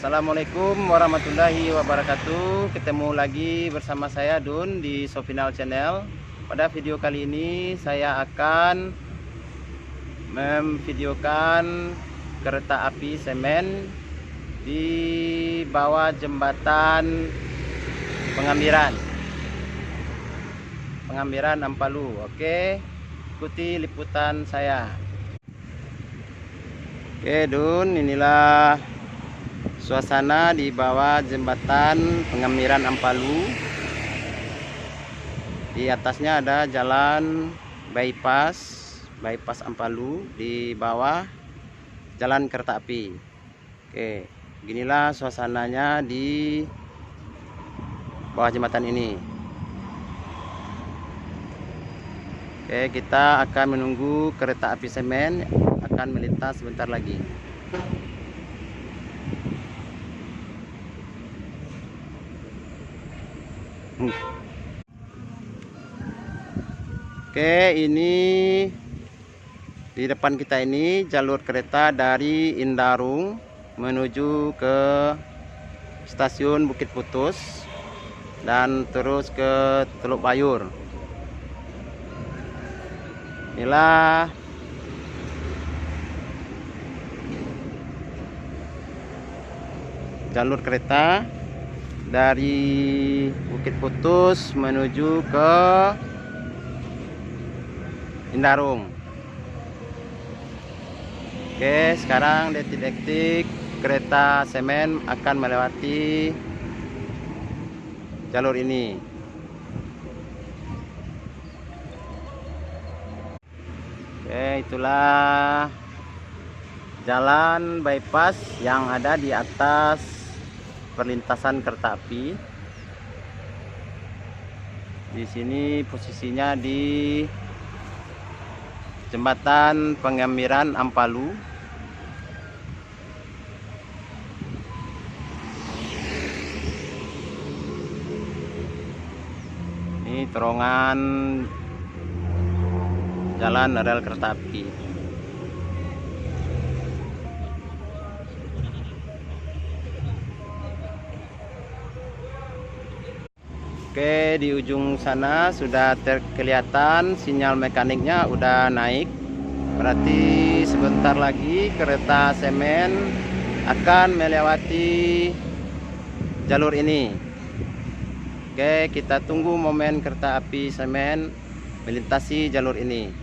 Assalamualaikum warahmatullahi wabarakatuh. Ketemu lagi bersama saya Dun di Sofinal Channel. Pada video kali ini saya akan memvideokan kereta api semen di bawah jembatan Pengambiran Ampalu. Oke, ikuti liputan saya. Oke Dun, inilah suasana di bawah jembatan Pengambiran Ampalu. Di atasnya ada jalan bypass Ampalu, di bawah jalan kereta api. Oke, beginilah suasananya di bawah jembatan ini. Oke, kita akan menunggu kereta api semen akan melintas sebentar lagi. Oke, ini di depan kita ini jalur kereta dari Indarung menuju ke stasiun Bukit Putus dan terus ke Teluk Bayur. Inilah jalur kereta dari Bukit Putus menuju ke Indarung. Oke, sekarang detik-detik kereta semen akan melewati jalur ini. Oke, itulah jalan bypass yang ada di atas perlintasan kereta api. Di sini posisinya di jembatan Pengambiran Ampalu. Ini terowongan jalan rel kereta api. Oke, di ujung sana sudah kelihatan sinyal mekaniknya udah naik. Berarti sebentar lagi kereta semen akan melewati jalur ini. Oke, kita tunggu momen kereta api semen melintasi jalur ini.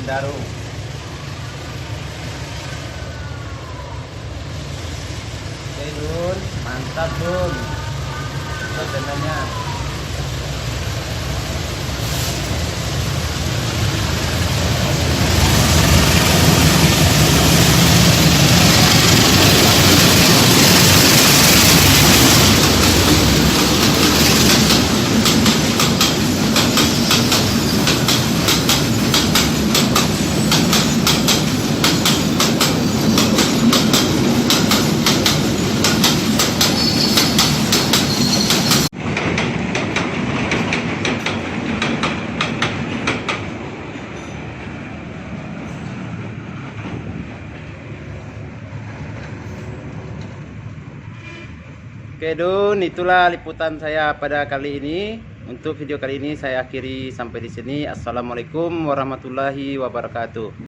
Indarung. Oke Dun, mantap Dun suasananya. Oke Dun, itulah liputan saya pada kali ini. Untuk video kali ini saya akhiri sampai di sini. Assalamualaikum warahmatullahi wabarakatuh.